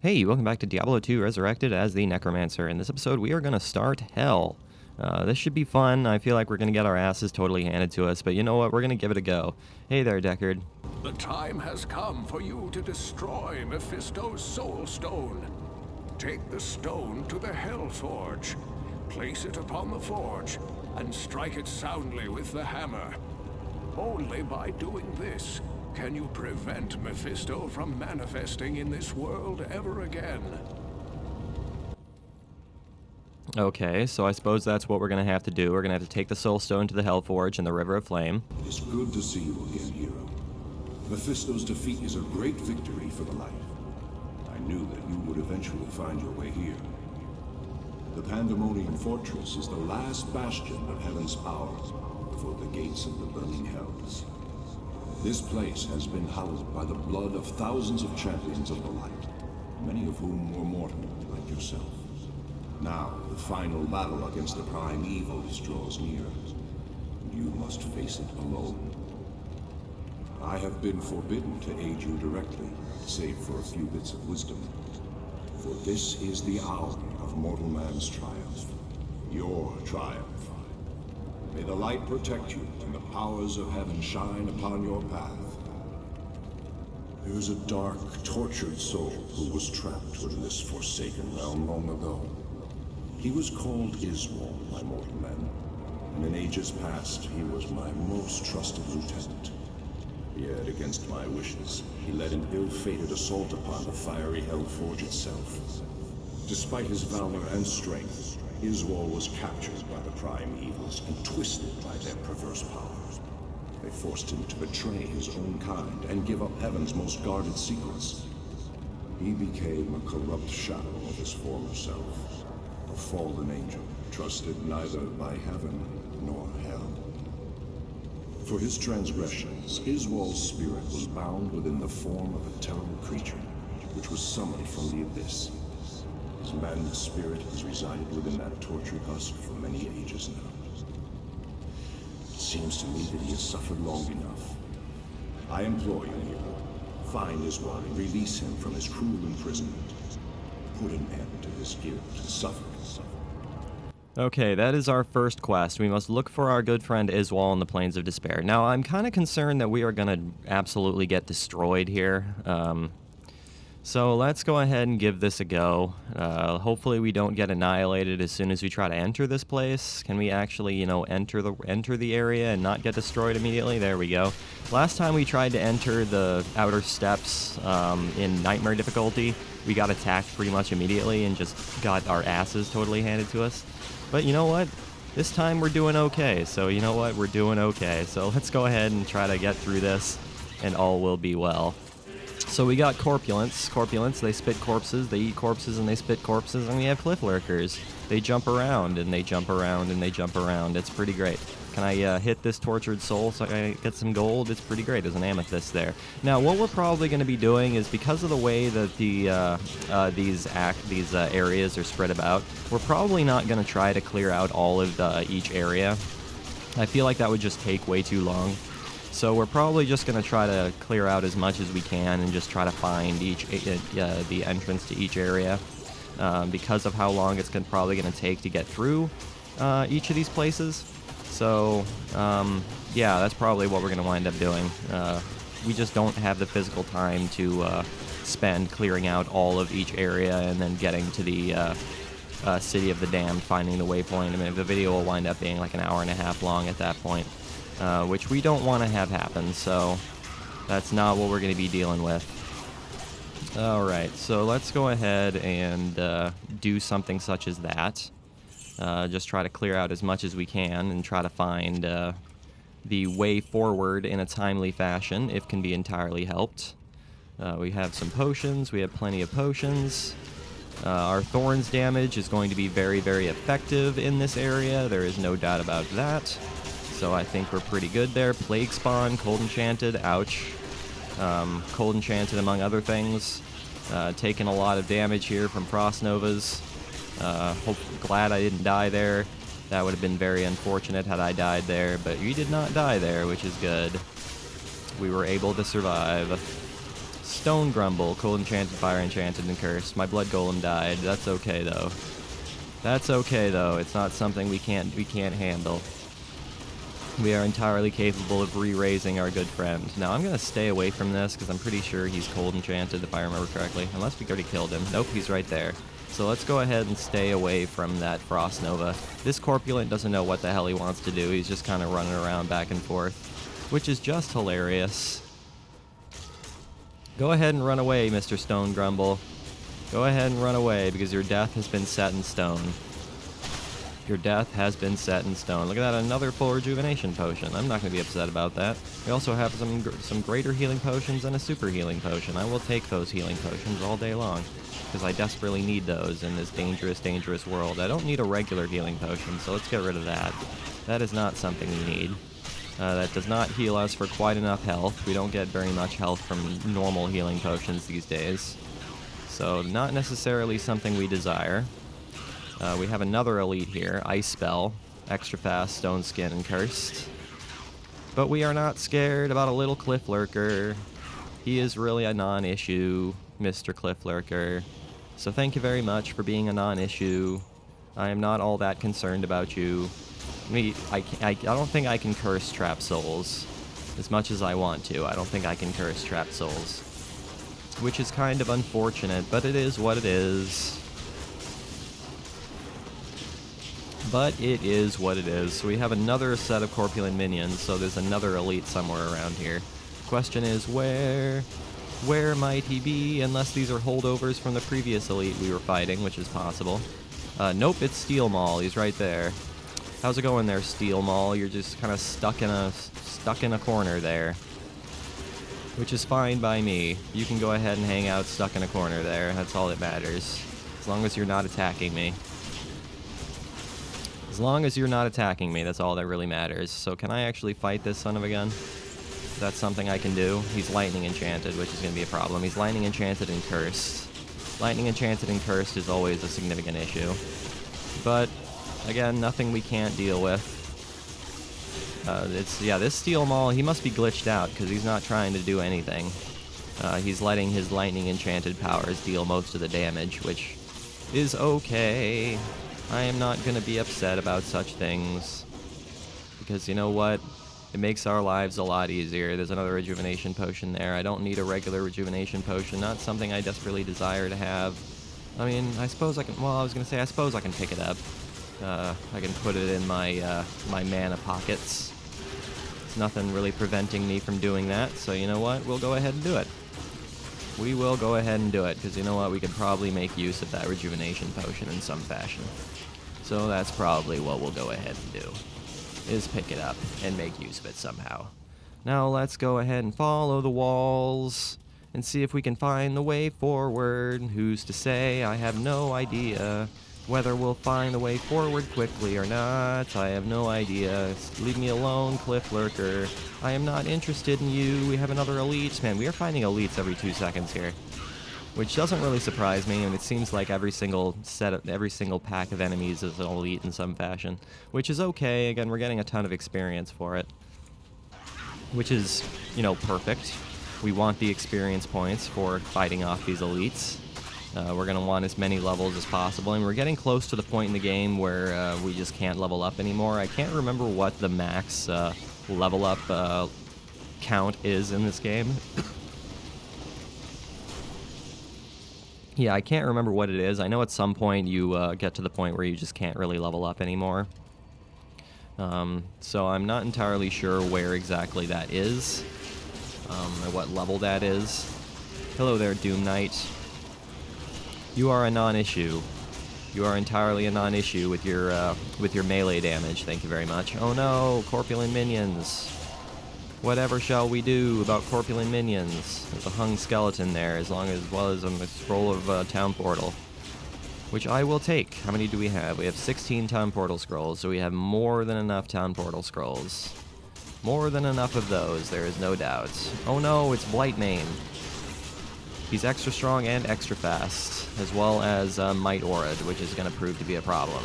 Hey, welcome back to Diablo 2 Resurrected as the Necromancer. In this episode, we are going to start Hell. This should be fun. I feel like we're going to get our asses totally handed to us, but you know what? We're going to give it a go. Hey there, Deckard. The time has come for you to destroy Mephisto's Soul Stone. Take the stone to the Hell Forge. Place it upon the forge, and strike it soundly with the hammer. Only by doing this can you prevent Mephisto from manifesting in this world ever again. Okay, so I suppose that's what we're going to have to do. We're going to have to take the Soul Stone to the Hell Forge and the River of Flame. It's good to see you again, hero. Mephisto's defeat is a great victory for the light. I knew that you would eventually find your way here. The Pandemonium Fortress is the last bastion of Heaven's power before the gates of the burning hells. This place has been hallowed by the blood of thousands of champions of the light, many of whom were mortal, like yourself. Now, the final battle against the prime evils draws near, and you must face it alone. I have been forbidden to aid you directly, save for a few bits of wisdom. For this is the hour of mortal man's triumph. Your triumph. May the light protect you, and the powers of heaven shine upon your path. There is a dark, tortured soul who was trapped within this forsaken realm long ago. He was called Iswal, my mortal man, and in ages past he was my most trusted lieutenant. Yet, against my wishes, he led an ill-fated assault upon the fiery Hellforge itself. Despite his valor and strength, Iswal was captured by the prime evils and twisted by their perverse powers. They forced him to betray his own kind and give up heaven's most guarded secrets. He became a corrupt shadow of his former self, a fallen angel, trusted neither by heaven nor hell. For his transgressions, Iswal's spirit was bound within the form of a terrible creature, which was summoned from the abyss. His maddened spirit has resided within that tortured husk for many ages now. It seems to me that he has suffered long enough. I implore you, hero, find Iswal and release him from his cruel imprisonment. Put an end to his guilt and suffering. Okay, that is our first quest. We must look for our good friend Iswal in the Plains of Despair. Now, I'm kind of concerned that we are going to absolutely get destroyed here. So let's go ahead and give this a go. Hopefully we don't get annihilated as soon as we try to enter this place. Can we actually, enter the area and not get destroyed immediately? There we go. Last time we tried to enter the outer steps in Nightmare difficulty, we got attacked pretty much immediately and just got our asses totally handed to us. But you know what? This time we're doing okay. So you know what? We're doing okay. So let's go ahead and try to get through this and all will be well. So we got corpulents. Corpulents, they spit corpses, they eat corpses, and they spit corpses. And we have cliff lurkers. They jump around, and they jump around, and they jump around. It's pretty great. Can I hit this tortured soul so I get some gold? It's pretty great. There's an amethyst there. Now, what we're probably going to be doing is, because of the way that these areas are spread about, we're probably not going to try to clear out all of each area. I feel like that would just take way too long. So we're probably just going to try to clear out as much as we can and just try to find the entrance to each area because of how long it's probably going to take to get through each of these places. So, yeah, that's probably what we're going to wind up doing. We just don't have the physical time to spend clearing out all of each area and then getting to the City of the Damned, finding the waypoint. I mean, the video will wind up being like an hour and a half long at that point. Which we don't want to have happen, so that's not what we're going to be dealing with. Alright, so let's go ahead and do something such as that. Just try to clear out as much as we can and try to find the way forward in a timely fashion, if can be entirely helped. We have some potions, we have plenty of potions. Our thorns damage is going to be very, very effective in this area, there is no doubt about that. So I think we're pretty good there. Plague Spawn, Cold Enchanted, ouch. Cold Enchanted among other things. Taking a lot of damage here from Frost Novas. Glad I didn't die there. That would have been very unfortunate had I died there, but we did not die there, which is good. We were able to survive. Stone Grumble, Cold Enchanted, Fire Enchanted, and Cursed. My Blood Golem died. That's okay, though. That's okay, though. It's not something we can't handle. We are entirely capable of re-raising our good friend. Now, I'm going to stay away from this, because I'm pretty sure he's Cold Enchanted, if I remember correctly. Unless we already killed him. Nope, he's right there. So let's go ahead and stay away from that Frost Nova. This Corpulent doesn't know what the hell he wants to do. He's just kind of running around back and forth, which is just hilarious. Go ahead and run away, Mr. Stone Grumble. Go ahead and run away, because your death has been set in stone. Your death has been set in stone. Look at that, another full rejuvenation potion. I'm not going to be upset about that. We also have some greater healing potions and a super healing potion. I will take those healing potions all day long, because I desperately need those in this dangerous, dangerous world. I don't need a regular healing potion, so let's get rid of that. That is not something we need. That does not heal us for quite enough health. We don't get very much health from normal healing potions these days. So not necessarily something we desire. We have another elite here, Ice Spell, Extra Fast, Stone Skin, and Cursed. But we are not scared about a little Cliff Lurker. He is really a non-issue, Mr. Cliff Lurker. So thank you very much for being a non-issue. I am not all that concerned about you. I don't think I can curse Trap Souls as much as I want to. I don't think I can curse Trap Souls, which is kind of unfortunate, but it is what it is. But it is what it is. So we have another set of Corpulent minions, so there's another elite somewhere around here. Question is, where might he be? Unless these are holdovers from the previous elite we were fighting, which is possible. Nope, it's Steel Maul. He's right there. How's it going there, Steel Maul? You're just kind of stuck in a corner there, which is fine by me. You can go ahead and hang out stuck in a corner there. That's all that matters, as long as you're not attacking me. As long as you're not attacking me, that's all that really matters. So can I actually fight this son of a gun? That's something I can do. He's Lightning Enchanted, which is going to be a problem. He's Lightning Enchanted and Cursed. Lightning Enchanted and Cursed is always a significant issue. But, again, nothing we can't deal with. This Steel Maul, he must be glitched out, because he's not trying to do anything. He's letting his Lightning Enchanted powers deal most of the damage, which is okay. I am not going to be upset about such things, because you know what? It makes our lives a lot easier. There's another rejuvenation potion there. I don't need a regular rejuvenation potion, not something I desperately desire to have. I mean, I suppose I can, well, I was going to say, I suppose I can pick it up. I can put it in my mana pockets. There's nothing really preventing me from doing that, so you know what? We'll go ahead and do it. We will go ahead and do it, because you know what? We could probably make use of that rejuvenation potion in some fashion. So that's probably what we'll go ahead and do, is pick it up and make use of it somehow. Now let's go ahead and follow the walls and see if we can find the way forward. Who's to say? I have no idea whether we'll find the way forward quickly or not. I have no idea. Leave me alone, Cliff Lurker. I am not interested in you. We have another elite. Man, we are finding elites every 2 seconds here, which doesn't really surprise me, and it seems like every single pack of enemies is an elite in some fashion, which is okay. Again, we're getting a ton of experience for it, which is, you know, perfect. We want the experience points for fighting off these elites. We're going to want as many levels as possible, and we're getting close to the point in the game where we just can't level up anymore. I can't remember what the max level up count is in this game. Yeah, I can't remember what it is. I know at some point you get to the point where you just can't really level up anymore. So I'm not entirely sure where exactly that is, or what level that is. Hello there, Doom Knight. You are a non-issue. You are entirely a non-issue with your melee damage. Thank you very much. Oh no, Corpulent minions. Whatever shall we do about Corpulent minions? There's a hung skeleton there, as well as a scroll of Town Portal, which I will take. How many do we have? We have 16 Town Portal scrolls, so we have more than enough Town Portal scrolls. More than enough of those, there is no doubt. Oh no, it's Blightmane. He's extra strong and extra fast, as well as Might Aura'd, which is going to prove to be a problem.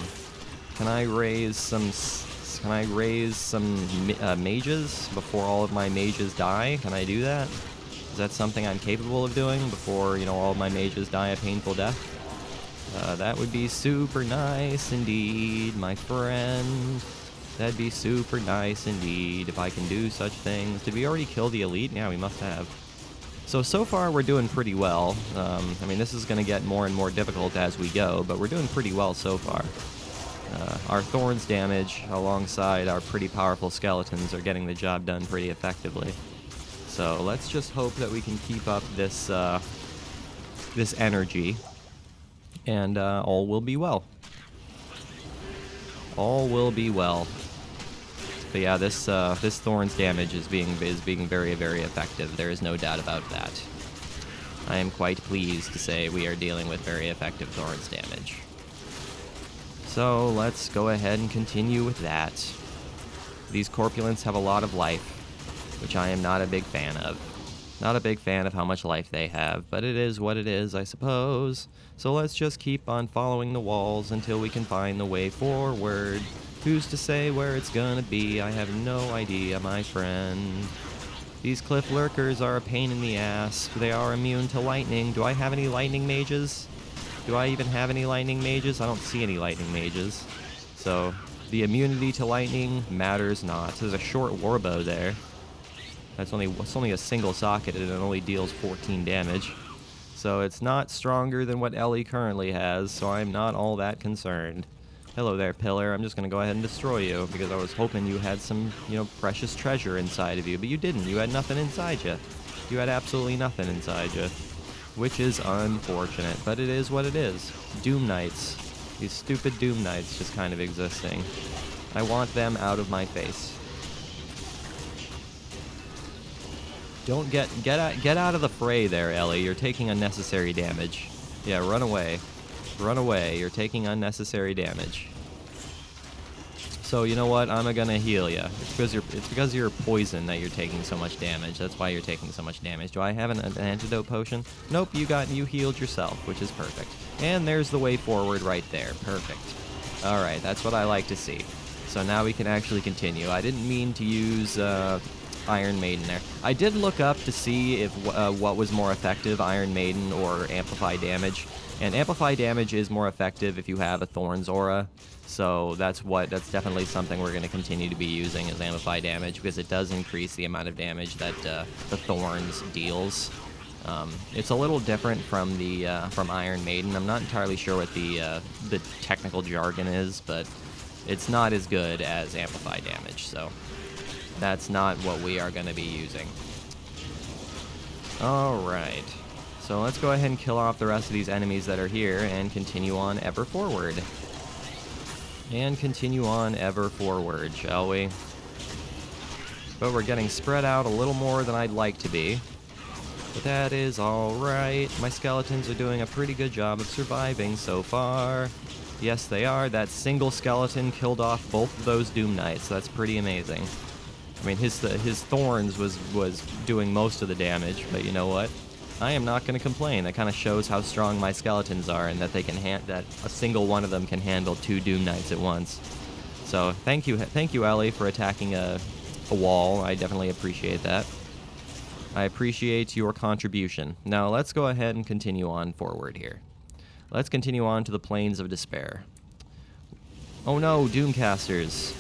Can I raise some mages before all of my mages die? Can I do that? Is that something I'm capable of doing before, you know, all my mages die a painful death? That would be super nice indeed, my friend. That'd be super nice indeed if I can do such things. Did we already kill the elite? Yeah, we must have. So far we're doing pretty well. I mean, this is going to get more and more difficult as we go, but we're doing pretty well so far. Our thorns damage alongside our pretty powerful skeletons are getting the job done pretty effectively. So let's just hope that we can keep up this this energy, and all will be well. All will be well. But yeah, this thorns damage is being very, very effective. There is no doubt about that. I am quite pleased to say we are dealing with very effective thorns damage. So let's go ahead and continue with that. These corpulents have a lot of life, which I am not a big fan of. Not a big fan of how much life they have, but it is what it is, I suppose. So let's just keep on following the walls until we can find the way forward. Who's to say where it's gonna be? I have no idea, my friend. These cliff lurkers are a pain in the ass. They are immune to lightning. Do I have any lightning mages? Do I even have any lightning mages? I don't see any lightning mages. So, the immunity to lightning matters not. There's a short warbow there. It's only a single socket and it only deals 14 damage. So it's not stronger than what Ellie currently has, so I'm not all that concerned. Hello there, Pillar. I'm just going to go ahead and destroy you, because I was hoping you had some, you know, precious treasure inside of you, but you didn't. You had nothing inside you. You had absolutely nothing inside you. Which is unfortunate, but it is what it is. Doom Knights. These stupid Doom Knights just kind of existing. I want them out of my face. Don't get out of the fray there, Ellie. You're taking unnecessary damage. Yeah, run away. Run away. You're taking unnecessary damage. So you know what? I'm gonna heal you. It's because you're poison that you're taking so much damage. That's why you're taking so much damage. Do I have an antidote potion? Nope. You healed yourself, which is perfect. And there's the way forward right there. Perfect. All right, that's what I like to see. So now we can actually continue. I didn't mean to use Iron Maiden there. I did look up to see if what was more effective, Iron Maiden or Amplify Damage. And Amplify Damage is more effective if you have a Thorns aura. So that's definitely something we're going to continue to be using as Amplify Damage, because it does increase the amount of damage that the Thorns deals. It's a little different from the from Iron Maiden. I'm not entirely sure what the technical jargon is, but it's not as good as Amplify Damage. So that's not what we are going to be using. Alright, so let's go ahead and kill off the rest of these enemies that are here and continue on ever forward. And continue on ever forward, shall we? But we're getting spread out a little more than I'd like to be. But that is alright. My skeletons are doing a pretty good job of surviving so far. Yes, they are. That single skeleton killed off both of those Doom Knights. That's pretty amazing. I mean, his thorns was doing most of the damage, but you know what? I am not going to complain. That kind of shows how strong my skeletons are, and that that a single one of them can handle 2 Doom Knights at once. So thank you, Ellie, for attacking a wall. I definitely appreciate that. I appreciate your contribution. Now let's go ahead and continue on forward here. Let's continue on to the Plains of Despair. Oh no, Doomcasters.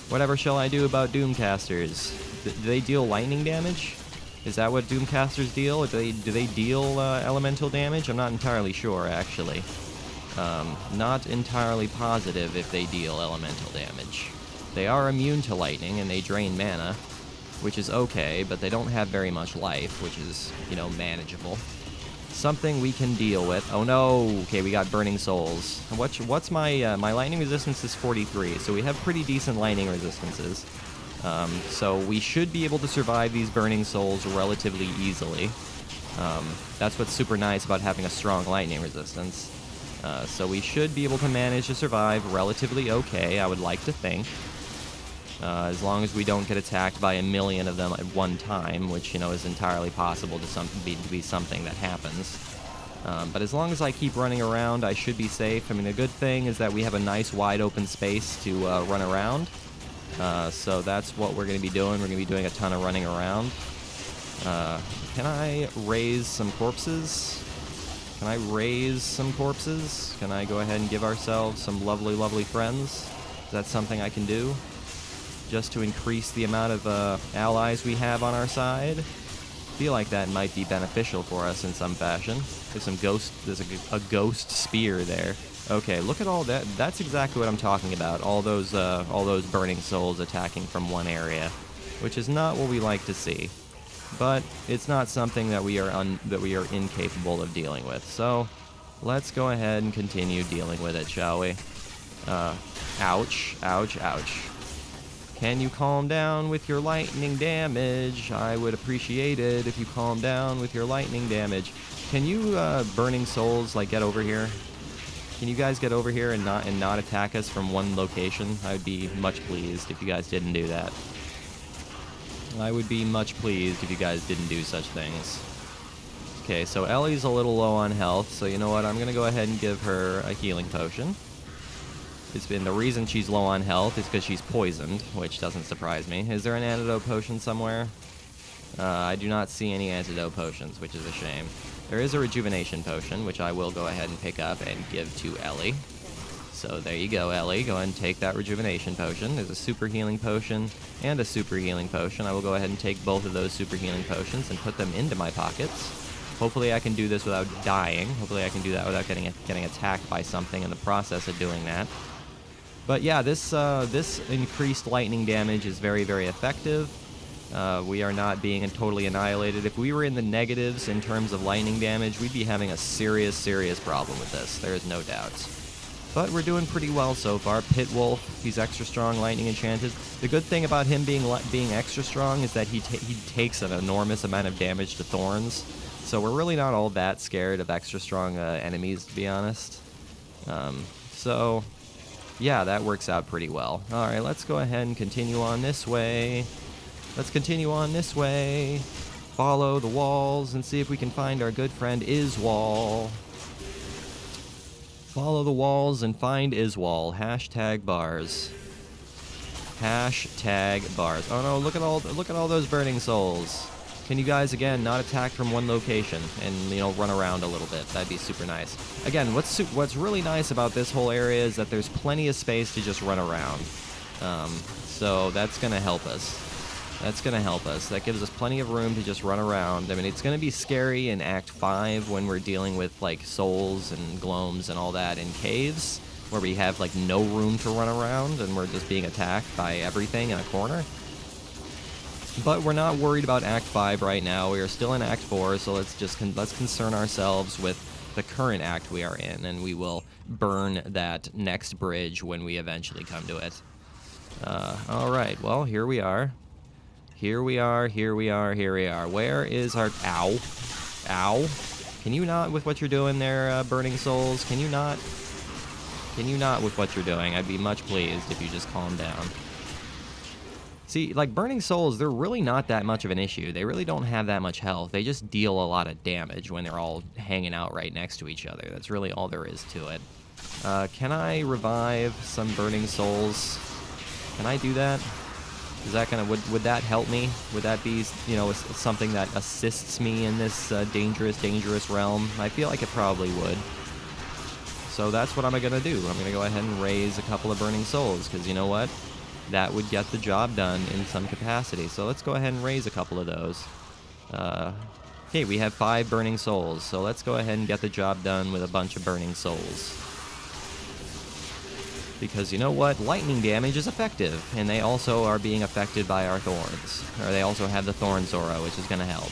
Whatever shall I do about Doomcasters? Do they deal lightning damage? Is that what Doomcasters deal? Do they deal elemental damage? I'm not entirely sure, actually. Not entirely positive if they deal elemental damage. They are immune to lightning, and they drain mana, which is okay, but they don't have very much life, which is, you know, manageable. Something we can deal with. Oh no! Okay, we got Burning Souls. What's my lightning resistance is 43, so we have pretty decent lightning resistances. So we should be able to survive these Burning Souls relatively easily. That's what's super nice about having a strong lightning resistance. So we should be able to manage to survive relatively okay, I would like to think. As long as we don't get attacked by 1,000,000 of them at one time, which, you know, is entirely possible to be something that happens. But as long as I keep running around, I should be safe. I mean, the good thing is that we have a nice wide open space to run around. So that's what we're going to be doing. We're going to be doing a ton of running around. Can I raise some corpses? Can I raise some corpses? Can I go ahead and give ourselves some lovely, lovely friends? Is that something I can do? Just to increase the amount of allies we have on our side? I feel like that might be beneficial for us in some fashion. There's a ghost spear there. Okay, look at all that. That's exactly what I'm talking about. All those burning souls attacking from one area, which is not what we like to see. But it's not something that we are incapable of dealing with. So let's go ahead and continue dealing with it, shall we? Ouch, ouch, ouch. Can you calm down with your lightning damage? I would appreciate it if you calm down with your lightning damage. Can you, burning souls, like, get over here? Can you guys get over here and not attack us from one location? I would be much pleased if you guys didn't do that. I would be much pleased if you guys didn't do such things. Okay, so Ellie's a little low on health, so you know what? I'm gonna go ahead and give her a healing potion. The reason she's low on health is because she's poisoned, which doesn't surprise me. Is there an antidote potion somewhere? I do not see any antidote potions, which is a shame. There is a rejuvenation potion, which I will go ahead and pick up and give to Ellie. So there you go, Ellie. Go ahead and take that rejuvenation potion. There's a super healing potion and a super healing potion. I will go ahead and take both of those super healing potions and put them into my pockets. Hopefully I can do this without dying. Hopefully I can do that without getting attacked by something in the process of doing that. But yeah, this increased lightning damage is very, very effective. We are not being totally annihilated. If we were in the negatives in terms of lightning damage, we'd be having a serious, serious problem with this. There is no doubt. But we're doing pretty well so far. Pit Wolf, he's extra strong, lightning enchanted. The good thing about him being extra strong is that he takes an enormous amount of damage to thorns. So we're really not all that scared of extra strong enemies, to be honest. So yeah, that works out pretty well. All right, let's go ahead and continue on this way. Let's continue on this way. Follow the walls and see if we can find our good friend Iswal. Follow the walls and find Iswal. Hashtag bars. Hashtag bars. Oh no, look at all those burning souls. Can you guys, again, not attack from one location and, you know, run around a little bit? That'd be super nice. Again, what's really nice about this whole area is that there's plenty of space to just run around. So that's going to help us. That's going to help us. That gives us plenty of room to just run around. I mean, it's going to be scary in Act 5 when we're dealing with, like, souls and gloams and all that in caves, where we have, like, no room to run around and we're just being attacked by everything in a corner. But we're not worried about Act 5 right now. We are still in Act 4, so let's concern ourselves with the current act we are in, and we will burn that next bridge when we eventually come to it. Alright, well, here we are. Here we are, here we are, here we are. Where is our... Ow. Ow. Can you not with what you're doing there, Burning Souls? Can you not? Can you not with what you're doing? I'd be much pleased if you just calm down. See, like, Burning Souls, they're really not that much of an issue. They really don't have that much health. They just deal a lot of damage when they're all hanging out right next to each other. That's really all there is to it. Can I revive some Burning Souls? Can I do that? Is that gonna, would that help me? Would that be, you know, something that assists me in this dangerous realm? I feel like it probably would. So that's what I'm gonna do. I'm gonna go ahead and raise a couple of Burning Souls, because you know what? That would get the job done in some capacity. So let's go ahead and raise a couple of those. Okay, we have 5 Burning Souls, so let's go ahead and get the job done with a bunch of Burning Souls. Because you know what? Lightning damage is effective, and they also are being affected by our thorns. Or they also have the Thorn Zora, which is going to help.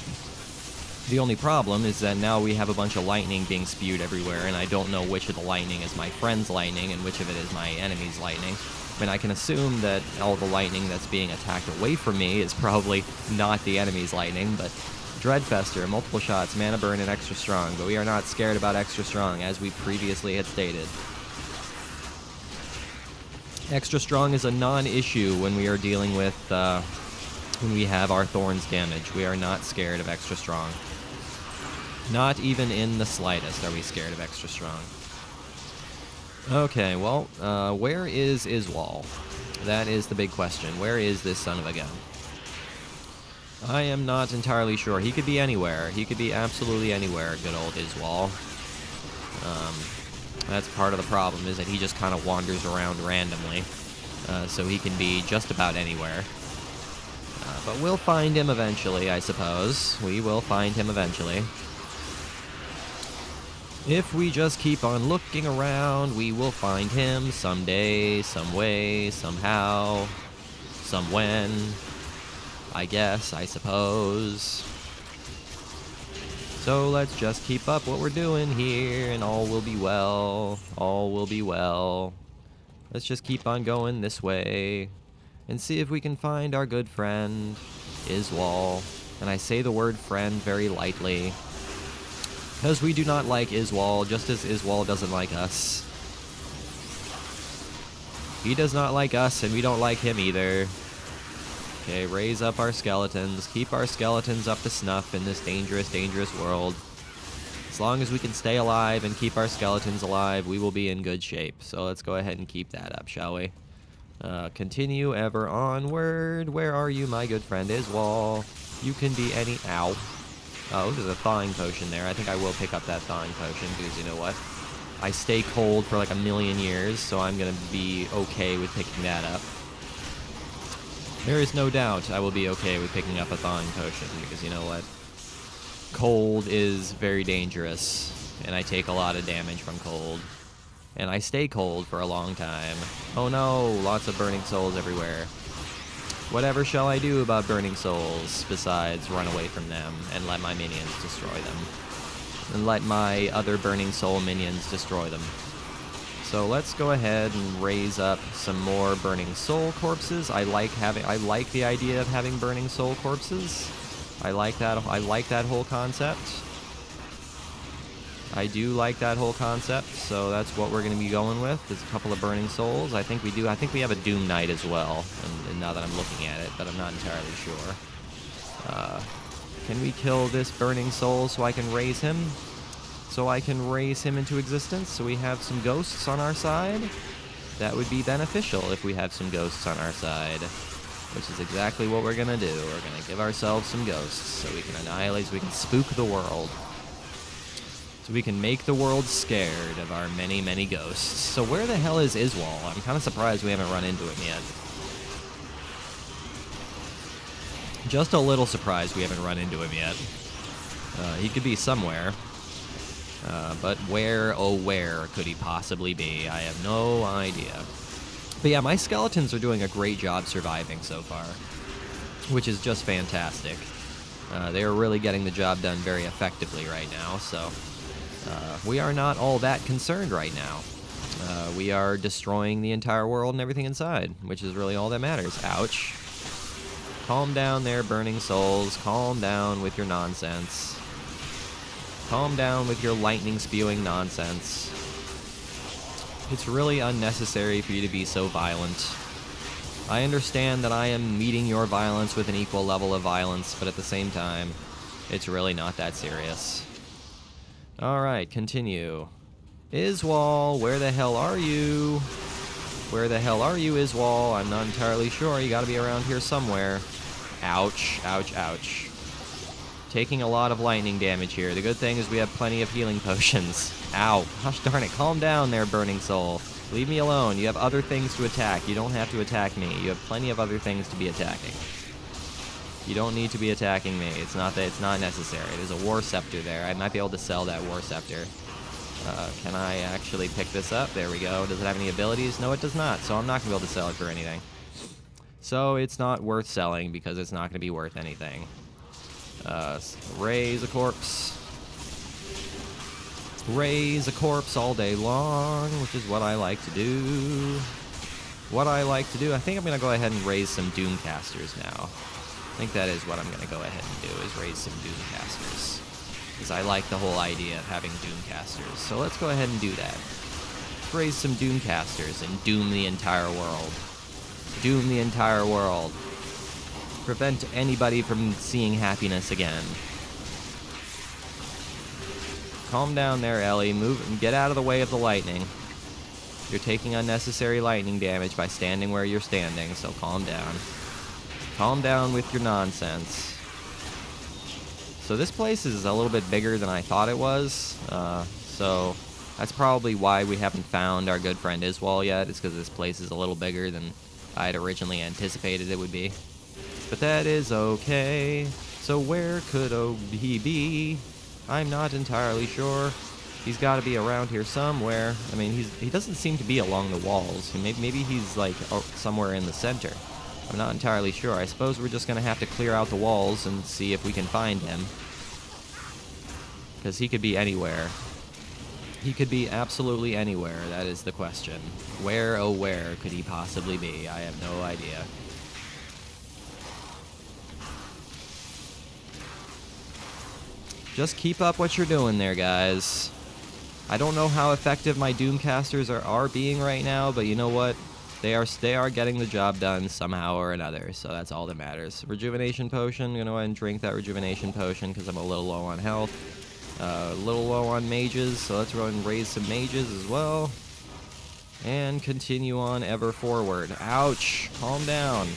The only problem is that now we have a bunch of lightning being spewed everywhere, and I don't know which of the lightning is my friend's lightning and which of it is my enemy's lightning. I mean, I can assume that all the lightning that's being attacked away from me is probably not the enemy's lightning, but Dreadfester, multiple shots, mana burn, and extra strong, but we are not scared about extra strong, as we previously had stated. Extra strong is a non-issue when we are dealing with, when we have our thorns damage. We are not scared of extra strong. Not even in the slightest are we scared of extra strong. Okay, well, where is Iswal? That is the big question. Where is this son of a gun? I am not entirely sure. He could be anywhere. He could be absolutely anywhere, good old Iswal. That's part of the problem, is that he just kind of wanders around randomly. So he can be just about anywhere. But we'll find him eventually, I suppose. We will find him eventually. If we just keep on looking around, we will find him someday, some way, somehow, some when. I guess, I suppose. So let's just keep up what we're doing here, and all will be well. All will be well. Let's just keep on going this way, and see if we can find our good friend, Iswal. And I say the word friend very lightly, because we do not like Iswal, just as Iswal doesn't like us. He does not like us, and we don't like him either. Okay, raise up our skeletons. Keep our skeletons up to snuff in this dangerous, dangerous world. As long as we can stay alive and keep our skeletons alive, we will be in good shape. So let's go ahead and keep that up, shall we? Continue ever onward. Where are you, my good friend Iswal? You can be any... Ow. Oh, there's a thawing potion there. I think I will pick up that thawing potion, because you know what? I stay cold for like a million years, so I'm going to be okay with picking that up. There is no doubt I will be okay with picking up a thawing potion, because you know what? Cold is very dangerous, and I take a lot of damage from cold. And I stay cold for a long time. Oh no, lots of burning souls everywhere. Whatever shall I do about burning souls, besides run away from them and let my minions destroy them? And let my other burning soul minions destroy them. So let's go ahead and raise up some more burning soul corpses. I like the idea of having burning soul corpses. I like that whole concept. I do like that whole concept, so that's what we're going to be going with. There's a couple of burning souls. I think we have a Doom Knight as well, and now that I'm looking at it, but I'm not entirely sure. Can we kill this burning soul so I can raise him? So I can raise him into existence, so we have some ghosts on our side? That would be beneficial if we have some ghosts on our side. Which is exactly what we're gonna do. We're gonna give ourselves some ghosts, so we can annihilate, so we can spook the world. So we can make the world scared of our many, many ghosts. So where the hell is Iswal? I'm kind of surprised we haven't run into him yet. Just a little surprised we haven't run into him yet. He could be somewhere. But where, oh where, could he possibly be? I have no idea. But yeah, my skeletons are doing a great job surviving so far, which is just fantastic. They are really getting the job done very effectively right now, so we are not all that concerned right now. We are destroying the entire world and everything inside, which is really all that matters. Ouch. Calm down there, burning souls. Calm down with your nonsense. Calm down with your lightning-spewing nonsense. It's really unnecessary for you to be so violent. I understand that I am meeting your violence with an equal level of violence, but at the same time, it's really not that serious. Alright, continue. Iswal, where the hell are you? Where the hell are you, Iswal? I'm not entirely sure. You gotta be around here somewhere. Ouch, ouch, ouch. Taking a lot of lightning damage here. The good thing is we have plenty of healing potions. Ow. Gosh darn it. Calm down there, Burning Soul. Leave me alone. You have other things to attack. You don't have to attack me. You have plenty of other things to be attacking. You don't need to be attacking me. It's not necessary. There's a War Scepter there. I might be able to sell that War Scepter. Can I actually pick this up? There we go. Does it have any abilities? No, it does not. So I'm not going to be able to sell it for anything. So it's not worth selling because it's not going to be worth anything. Raise a corpse. Raise a corpse all day long, which is what I like to do. I think I'm going to go ahead and raise some Doomcasters now. I think that is what I'm going to go ahead and do, is raise some Doomcasters. Because I like the whole idea of having Doomcasters. So let's go ahead and do that. Let's raise some Doomcasters and doom the entire world. Doom the entire world. Prevent anybody from seeing happiness again. Calm down there, Ellie. Move and get out of the way of the lightning. You're taking unnecessary lightning damage by standing where you're standing, so calm down. Calm down with your nonsense. So this place is a little bit bigger than I thought it was. So that's probably why we haven't found our good friend Iswal yet. It's because this place is a little bigger than I had originally anticipated it would be. But that is okay. So where could he be? I'm not entirely sure. He's got to be around here somewhere. I mean, he doesn't seem to be along the walls. Maybe he's like somewhere in the center. I'm not entirely sure. I suppose we're just gonna have to clear out the walls and see if we can find him. Because he could be anywhere. He could be absolutely anywhere. That is the question. Where, oh where could he possibly be? I have no idea. Just keep up what you're doing there, guys. I don't know how effective my Doomcasters are being right now, but you know what? They are getting the job done somehow or another, so that's all that matters. Rejuvenation potion. I'm going to go ahead and drink that rejuvenation potion because I'm a little low on health. A little low on mages, so let's go ahead and raise some mages as well. And continue on ever forward. Ouch! Calm down.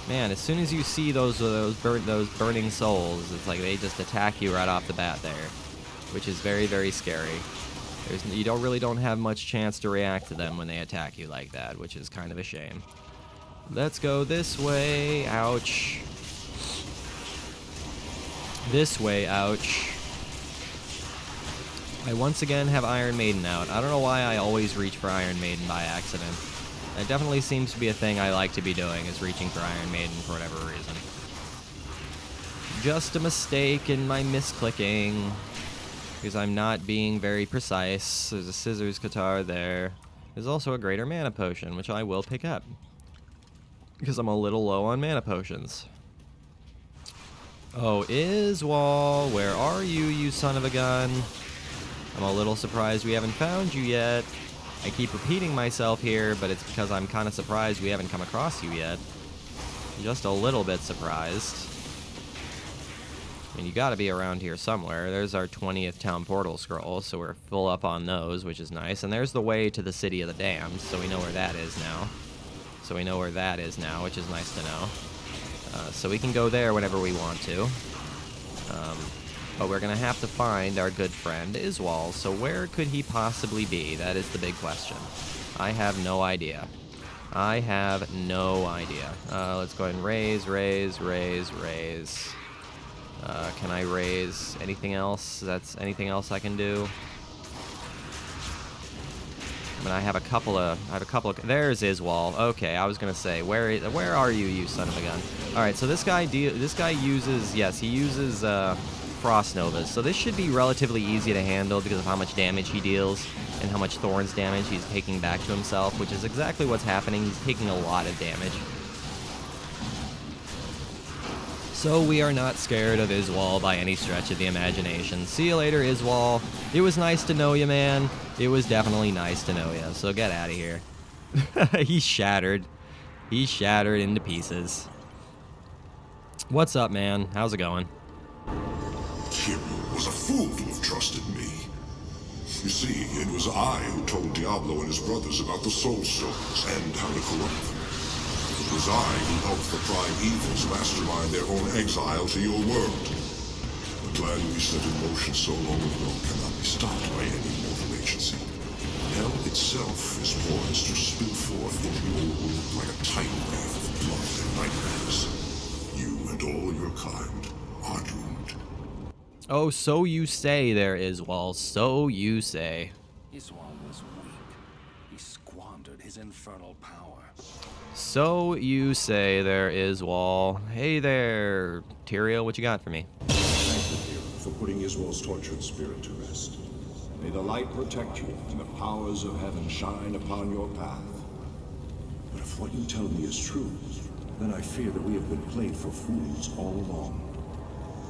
Man, as soon as you see those burning souls, it's like they just attack you right off the bat there, which is very, very scary. You don't have much chance to react to them when they attack you like that, which is kind of a shame. Let's go this way. Ouch. This way. Ouch. I once again have Iron Maiden out. I don't know why I always reach for Iron Maiden by accident. It definitely seems to be a thing I like to be doing, is reaching for Iron Maiden for whatever reason. Just a mistake in my misclicking. Because I'm not being very precise. There's a scissors guitar there. There's also a greater mana potion, which I will pick up. Because I'm a little low on mana potions. Oh, Iswal, where are you, you son of a gun? I'm a little surprised we haven't found you yet. I keep repeating myself here, but it's because I'm kind of surprised we haven't come across you yet. Just a little bit surprised. I mean, you gotta be around here somewhere. There's our 20th town portal scroll, so we're full up on those, which is nice. And there's the way to the City of the Damned, so we know where that is now. Which is nice to know. So we can go there whenever we want to. But we're gonna have to find our good friend Iswal. So where could he possibly be? That is the big question. I have no idea. Let's go ahead and raise. Can I raise anything else? That's anything else I can do? I mean, I have a couple of. There's Iswal. Okay, I was gonna say, where are you, you son of a gun? All right, so this guy uses Frost Novas. So this should be relatively easy to handle because of how much damage he deals and how much Thorns damage he's taking back to himself, which is exactly what's happening. He's taking a lot of damage. So we are not scared of Iswal by any stretch of the imagination. See you later, Iswal. It was nice to know you, man. It was definitely nice to know you, so get out of here. He's shattered. He's shattered into pieces. What's up, man? How's it going? Kim was a fool to have trusted me. You see, it was I who told Diablo and his brothers about the Soul Stones and how to corrupt them. It was I who helped the Prime Evils mastermind their own exile to your world. The plan we set in motion so long ago cannot be stopped by any mortal agency. Hell itself is poised to spill forth into the old world like a tidal wave of blood and nightmares. You and all your kind are doomed. Oh, so you say there, Iswal. So you say. Iswal was weak. He squandered his infernal power. So you say there, Iswal. Hey there, Tyrael, what you got for me? Thank you, Hero, for putting Iswal's tortured spirit to rest. May the light protect you and the powers of heaven shine upon your path. But if what you tell me is true, then I fear that we have been played for fools all along.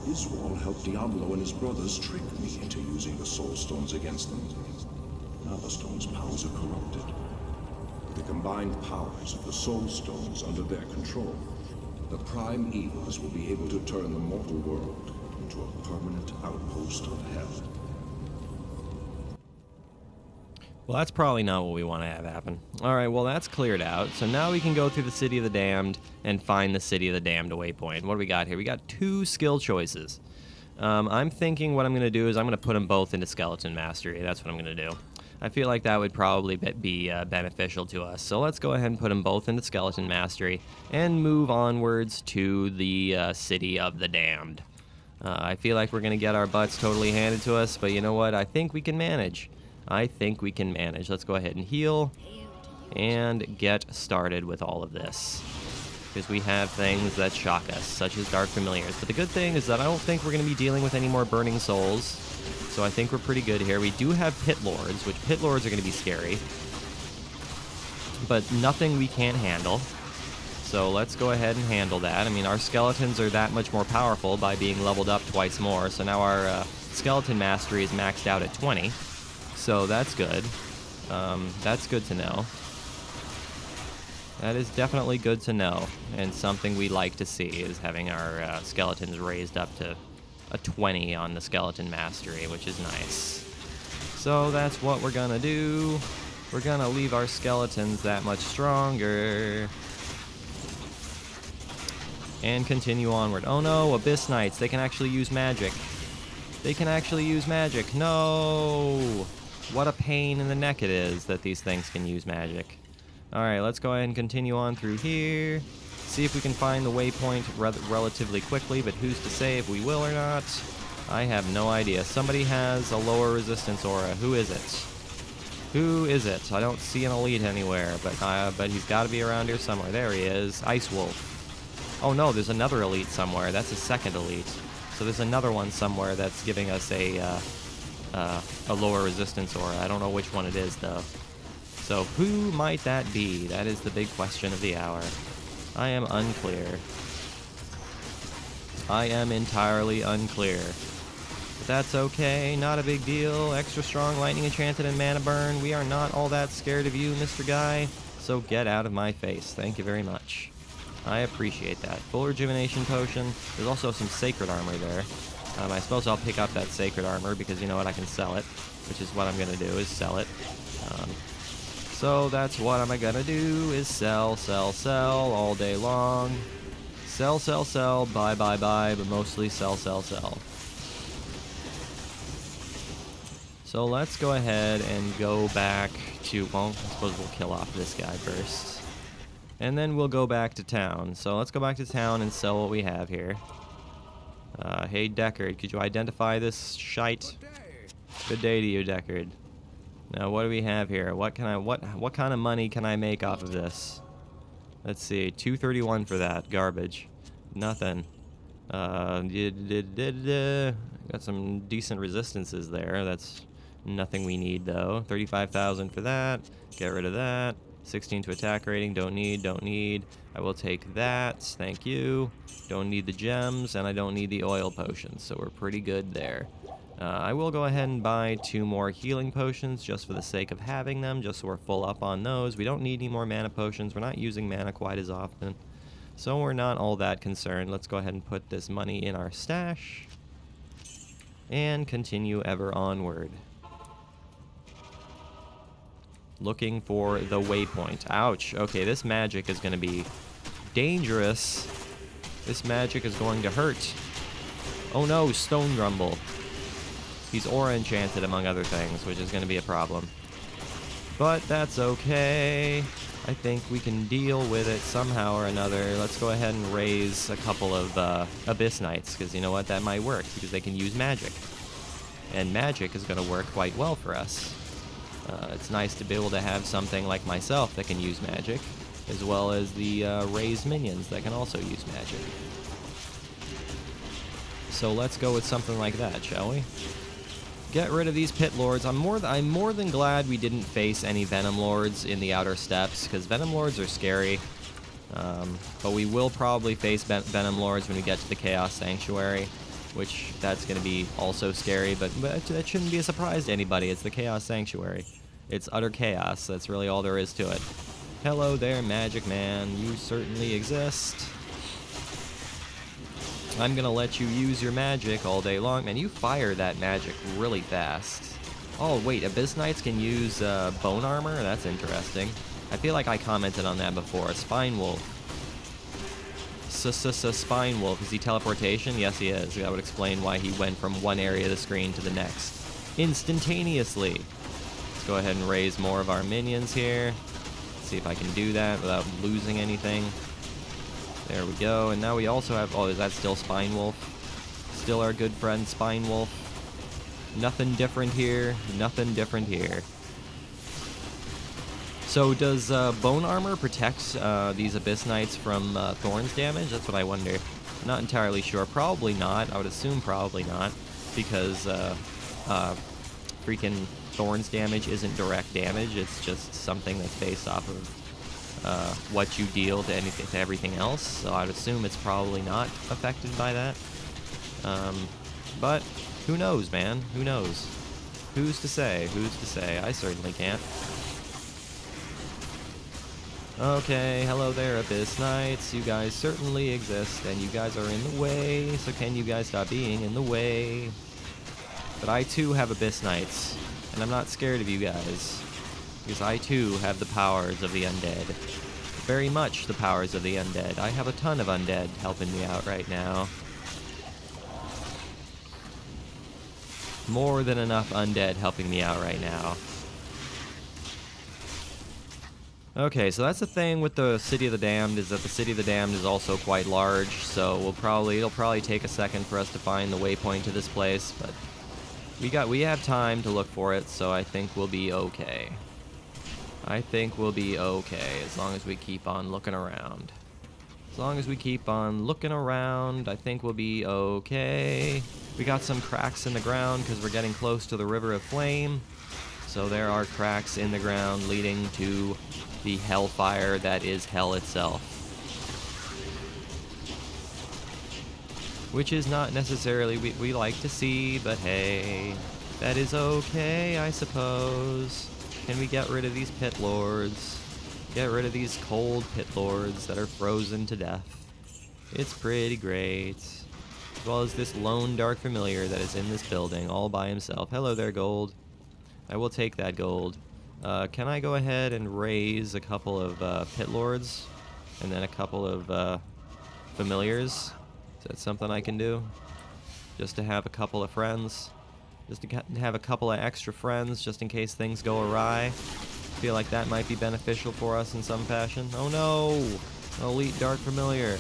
Iswal helped Diablo and his brothers trick me into using the Soul Stones against them. Now the Stones' powers are corrupted. With the combined powers of the Soul Stones under their control, the Prime Evils will be able to turn the mortal world into a permanent outpost of hell. Well, that's probably not what we want to have happen. Alright, well, that's cleared out. So now we can go through the City of the Damned and find the City of the Damned waypoint. What do we got here? We got 2 skill choices. I'm thinking what I'm going to do is I'm going to put them both into Skeleton Mastery. That's what I'm going to do. I feel like that would probably be beneficial to us. So let's go ahead and put them both into Skeleton Mastery and move onwards to the City of the Damned. I feel like we're going to get our butts totally handed to us, but you know what? I think we can manage. I think we can manage. Let's go ahead and heal and get started with all of this. Because we have things that shock us, such as Dark Familiars. But the good thing is that I don't think we're going to be dealing with any more Burning Souls. So I think we're pretty good here. We do have Pit Lords, which Pit Lords are going to be scary. But nothing we can't handle. So let's go ahead and handle that. I mean, our skeletons are that much more powerful by being leveled up twice more. So now our Skeleton Mastery is maxed out at 20. So that's good. That's good to know. That is definitely good to know, and something we like to see is having our skeletons raised up to a 20 on the Skeleton Mastery, which is nice. So that's what we're gonna do. We're gonna leave our skeletons that much stronger. And continue onward. Oh no, Abyss Knights, they can actually use magic. They can actually use magic. No! What a pain in the neck it is that these things can use magic. Alright, let's go ahead and continue on through here. See if we can find the waypoint relatively quickly, but who's to say if we will or not? I have no idea. Somebody has a lower resistance aura. Who is it? Who is it? I don't see an elite anywhere, but he's got to be around here somewhere. There he is. Ice Wolf. Oh no, there's another elite somewhere. That's a second elite. So there's another one somewhere that's giving us a lower resistance aura. I don't know which one it is, though. So who might that be? That is the big question of the hour. I am unclear. I am entirely unclear. But that's okay, not a big deal. Extra strong, lightning enchanted, and mana burn. We are not all that scared of you, Mr. Guy. So get out of my face. Thank you very much. I appreciate that. Full rejuvenation potion. There's also some sacred armor there. I suppose I'll pick up that sacred armor because you know what, I can sell it, which is what I'm gonna do, is sell it. So that's what I'm gonna do, is sell, sell, sell all day long. Sell, sell, sell, buy, buy, buy, but mostly sell, sell, sell. So let's go ahead and go back to, well, I suppose we'll kill off this guy first. And then we'll go back to town. So let's go back to town and sell what we have here. Hey Deckard, could you identify this shite? Good day to you, Deckard. Now, what do we have here? What kind of money can I make off of this? Let's see, 231 for that. Garbage. Nothing. Got some decent resistances there. That's nothing we need, though. 35,000 for that. Get rid of that. 16 to attack rating. Don't need. I will take that. Thank you. Don't need the gems, and I don't need the oil potions, so we're pretty good there. I will go ahead and buy 2 more healing potions just for the sake of having them, just so we're full up on those. We don't need any more mana potions. We're not using mana quite as often, so we're not all that concerned. Let's go ahead and put this money in our stash and continue ever onward. Looking for the waypoint. Ouch. Okay, this magic is going to be dangerous. This magic is going to hurt. Oh no, Stone Grumble. He's aura enchanted, among other things, which is going to be a problem. But that's okay. I think we can deal with it somehow or another. Let's go ahead and raise a couple of Abyss Knights, because you know what? That might work, because they can use magic. And magic is going to work quite well for us. It's nice to be able to have something like myself that can use magic, as well as the raised minions that can also use magic. So let's go with something like that, shall we? Get rid of these Pit Lords. I'm more than glad we didn't face any Venom Lords in the Outer Steppes, because Venom Lords are scary. But we will probably face Venom Lords when we get to the Chaos Sanctuary, which that's going to be also scary, but that shouldn't be a surprise to anybody. It's the Chaos Sanctuary. It's utter chaos. That's really all there is to it. Hello there, Magic Man. You certainly exist. I'm gonna let you use your magic all day long. Man, you fire that magic really fast. Oh, wait, Abyss Knights can use bone armor? That's interesting. I feel like I commented on that before. Spine Wolf. Spine Wolf. Is he teleportation? Yes, he is. That would explain why he went from one area of the screen to the next instantaneously. Let's go ahead and raise more of our minions here. See if I can do that without losing anything. There we go. And now we also have... Oh, is that still Spine Wolf? Still our good friend Spine Wolf. Nothing different here. Nothing different here. So does bone armor protect these Abyss Knights from Thorns damage? That's what I wonder. I'm not entirely sure. Probably not. I would assume probably not, because freaking Thorns damage isn't direct damage. It's just something that's based off of what you deal to anything, to everything else. So I'd assume it's probably not affected by that. But who knows, man? Who knows? Who's to say? Who's to say? I certainly can't. Okay, hello there, Abyss Knights. You guys certainly exist, and you guys are in the way, so can you guys stop being in the way? But I too have Abyss Knights, and I'm not scared of you guys, because I too have the powers of the undead. Very much the powers of the undead. I have a ton of undead helping me out right now. More than enough undead helping me out right now. Okay, so that's the thing with the City of the Damned, is that the City of the Damned is also quite large, so it'll probably take a second for us to find the waypoint to this place, but we have time to look for it, so I think we'll be okay. I think we'll be okay, as long as we keep on looking around. As long as we keep on looking around, I think we'll be okay. We got some cracks in the ground because we're getting close to the River of Flame, so there are cracks in the ground leading to the hellfire that is hell itself. Which is not necessarily we like to see, but hey, that is okay, I suppose. Can we get rid of these pit lords? Get rid of these cold pit lords that are frozen to death. It's pretty great. As well as this lone dark familiar that is in this building all by himself. Hello there, gold. I will take that gold. Can I go ahead and raise a couple of pit lords and then a couple of familiars? Is that something I can do? Just to have a couple of friends? Just to have a couple of extra friends just in case things go awry? I feel like that might be beneficial for us in some fashion. Oh no! Elite Dark Familiar.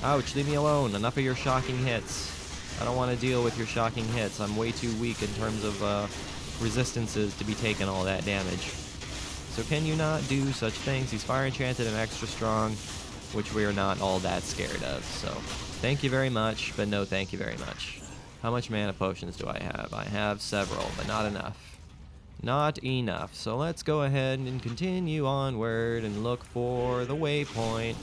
Ouch, leave me alone. Enough of your shocking hits. I don't want to deal with your shocking hits. I'm way too weak in terms of resistances to be taking all that damage. So can you not do such things? He's fire enchanted and extra strong, which we are not all that scared of. So thank you very much, but no thank you very much. How much mana potions do I have? I have several, but not enough. Not enough. So let's go ahead and continue onward and look for the waypoint.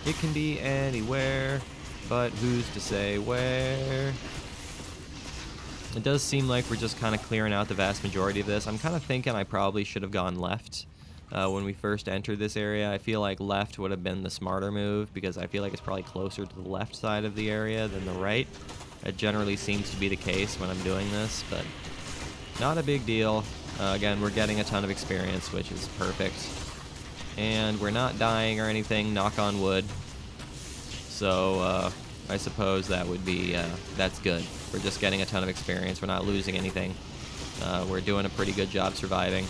It can be anywhere, but who's to say where? It does seem like we're just kind of clearing out the vast majority of this. I'm kind of thinking I probably should have gone left when we first entered this area. I feel like left would have been the smarter move because I feel like it's probably closer to the left side of the area than the right. It generally seems to be the case when I'm doing this, but not a big deal. Again, we're getting a ton of experience, which is perfect. And we're not dying or anything, knock on wood. So, I suppose that would be, that's good. We're just getting a ton of experience. We're not losing anything. We're doing a pretty good job surviving.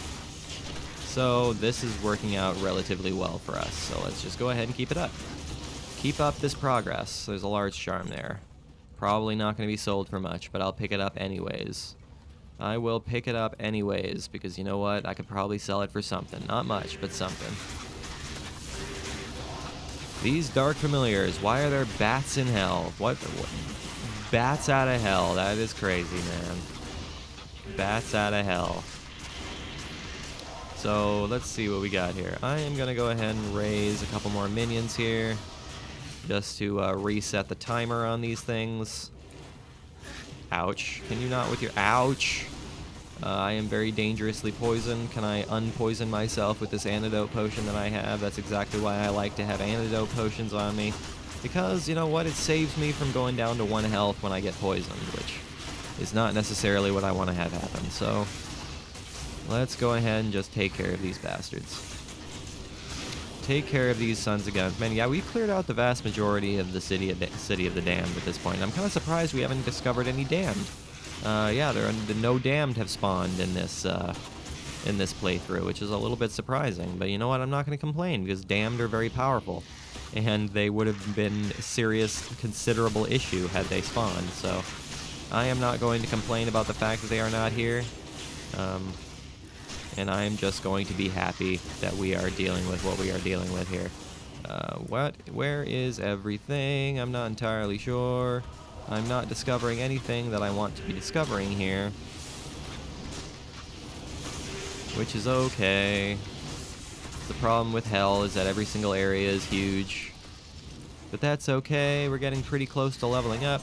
So this is working out relatively well for us. So let's just go ahead and keep it up. Keep up this progress. There's a large charm there. Probably not going to be sold for much, but I'll pick it up anyways. I will pick it up anyways, because you know what? I could probably sell it for something. Not much, but something. These Dark Familiars, why are there bats in hell? What? Bats out of hell. That is crazy, man. Bats out of hell. So, let's see what we got here. I am going to go ahead and raise a couple more minions here, just to reset the timer on these things. Ouch. Can you not with your... Ouch! I am very dangerously poisoned. Can I unpoison myself with this antidote potion that I have? That's exactly why I like to have antidote potions on me. Because, you know what, it saves me from going down to 1 health when I get poisoned, which is not necessarily what I want to have happen. So, let's go ahead and just take care of these bastards. take care of these sons of guns. Man, yeah, we've cleared out the vast majority of the city of the damned at this point. I'm kind of surprised we haven't discovered any damned. Yeah, no damned have spawned in this playthrough, which is a little bit surprising. But you know what? I'm not going to complain, because damned are very powerful, and they would have been a serious, considerable issue had they spawned. So I am not going to complain about the fact that they are not here. And I'm just going to be happy that we are dealing with what we are dealing with here. Where is everything? I'm not entirely sure. I'm not discovering anything that I want to be discovering here. Which is okay. The problem with hell is that every single area is huge. But that's okay. We're getting pretty close to leveling up,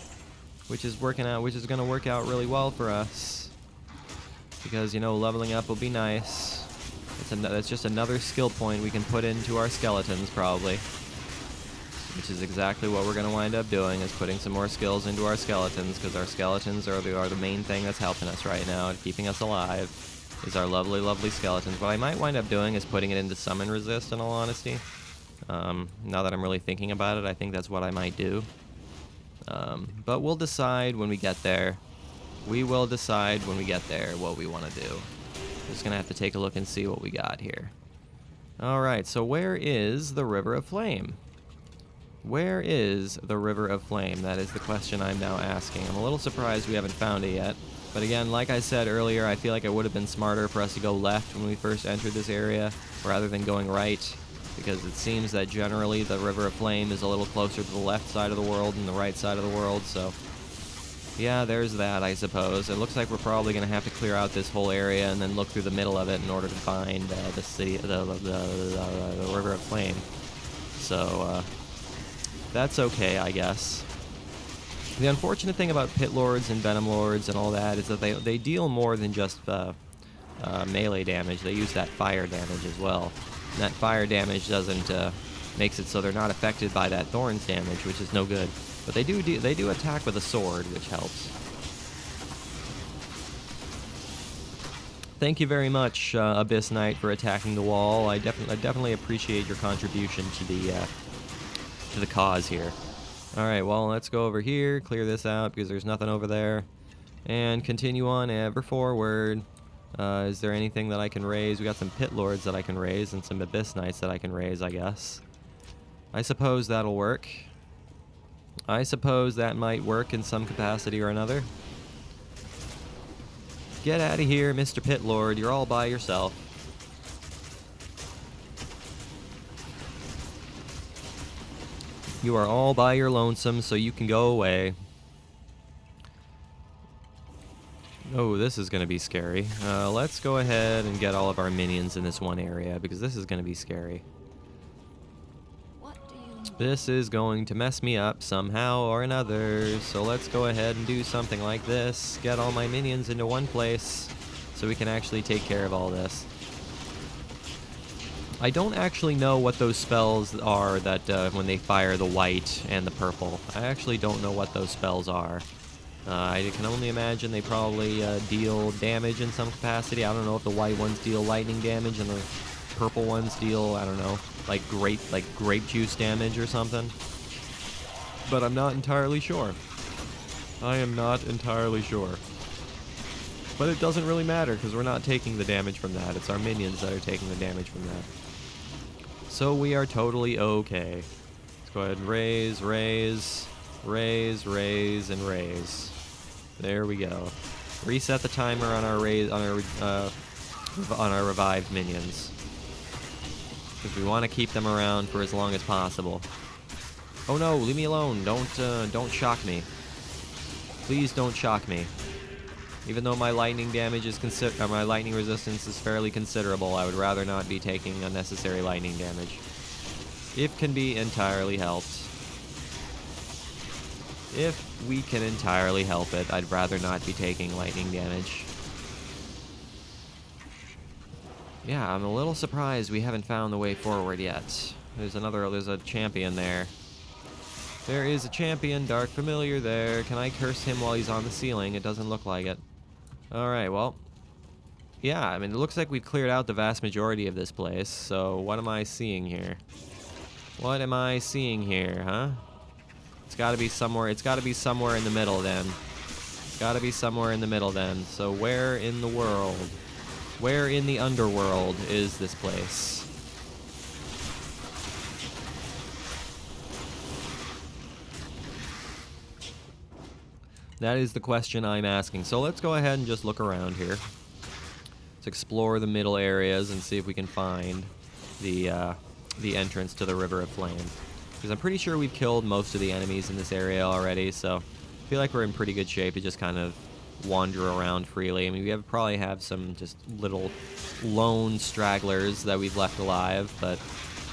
which is going to work out really well for us. Because, you know, leveling up will be nice. That's just another skill point we can put into our skeletons, probably. Which is exactly what we're going to wind up doing, is putting some more skills into our skeletons, because our skeletons are the main thing that's helping us right now, and keeping us alive, is our lovely, lovely skeletons. What I might wind up doing is putting it into summon resist, in all honesty. Now that I'm really thinking about it, I think that's what I might do. But we'll decide when we get there. We will decide when we get there what we want to do. Just gonna have to take a look and see what we got here. Alright, so where is the River of Flame? Where is the River of Flame? That is the question I'm now asking. I'm a little surprised we haven't found it yet. But again, like I said earlier, I feel like it would have been smarter for us to go left when we first entered this area, rather than going right. Because it seems that generally the River of Flame is a little closer to the left side of the world than the right side of the world, so... yeah, there's that, I suppose. It looks like we're probably going to have to clear out this whole area and then look through the middle of it in order to find the River of Flame. So, that's okay, I guess. The unfortunate thing about Pit Lords and Venom Lords and all that is that they deal more than just melee damage. They use that fire damage as well. And that fire damage makes it so they're not affected by that Thorns damage, which is no good. But they do attack with a sword, which helps. Thank you very much, Abyss Knight, for attacking the wall. I definitely appreciate your contribution to the cause here. All right, well, let's go over here, clear this out because there's nothing over there, and continue on ever forward. Is there anything that I can raise? We got some Pit Lords that I can raise and some Abyss Knights that I can raise, I guess. I suppose that'll work. I suppose that might work in some capacity or another. Get out of here, Mr. Pit Lord. You're all by yourself. You are all by your lonesome, so you can go away. Oh, this is going to be scary. Let's go ahead and get all of our minions in this one area, because this is going to be scary. This is going to mess me up somehow or another, so let's go ahead and do something like this. Get all my minions into one place so we can actually take care of all this. I don't actually know what those spells are that when they fire the white and the purple. I actually don't know what those spells are. I can only imagine they probably deal damage in some capacity. I don't know if the white ones deal lightning damage and the purple ones deal, I don't know, like grape juice damage or something. But I'm not entirely sure. I am not entirely sure. But it doesn't really matter because we're not taking the damage from that. It's our minions that are taking the damage from that. So we are totally okay. Let's go ahead and raise, and raise. There we go. Reset the timer on our revived minions, because we want to keep them around for as long as possible. Oh no, leave me alone. Don't shock me. Please don't shock me. Even though my lightning damage is my lightning resistance is fairly considerable, I would rather not be taking unnecessary lightning damage. If can be entirely helped. If we can entirely help it, I'd rather not be taking lightning damage. Yeah, I'm a little surprised we haven't found the way forward yet. There's a champion there. There is a champion, Dark Familiar there. Can I curse him while he's on the ceiling? It doesn't look like it. Alright, well. yeah, I mean, it looks like we've cleared out the vast majority of this place, so what am I seeing here? What am I seeing here, huh? It's gotta be somewhere in the middle then. It's gotta be somewhere in the middle then. So where in the world? Where in the underworld is this place? That is the question I'm asking. So let's go ahead and just look around here. Let's explore the middle areas and see if we can find the entrance to the River of Flame. Because I'm pretty sure we've killed most of the enemies in this area already, so I feel like we're in pretty good shape to just kind of wander around freely. I mean, we probably have some just little lone stragglers that we've left alive, but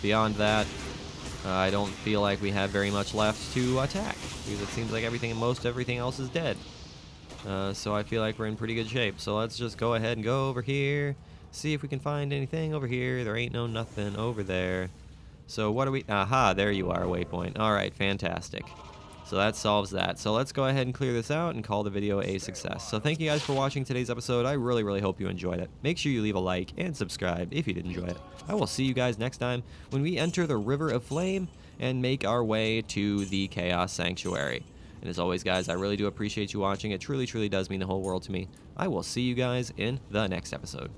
beyond that, I don't feel like we have very much left to attack, because it seems like everything else is dead. So I feel like we're in pretty good shape. So let's just go ahead and go over here, see if we can find anything over here. There ain't no nothing over there. So what do we... Aha, there you are, waypoint. Alright, fantastic. So that solves that. So let's go ahead and clear this out and call the video a success. So thank you guys for watching today's episode. I really, really hope you enjoyed it. Make sure you leave a like and subscribe if you did enjoy it. I will see you guys next time when we enter the River of Flame and make our way to the Chaos Sanctuary. And as always, guys, I really do appreciate you watching. It truly, truly does mean the whole world to me. I will see you guys in the next episode.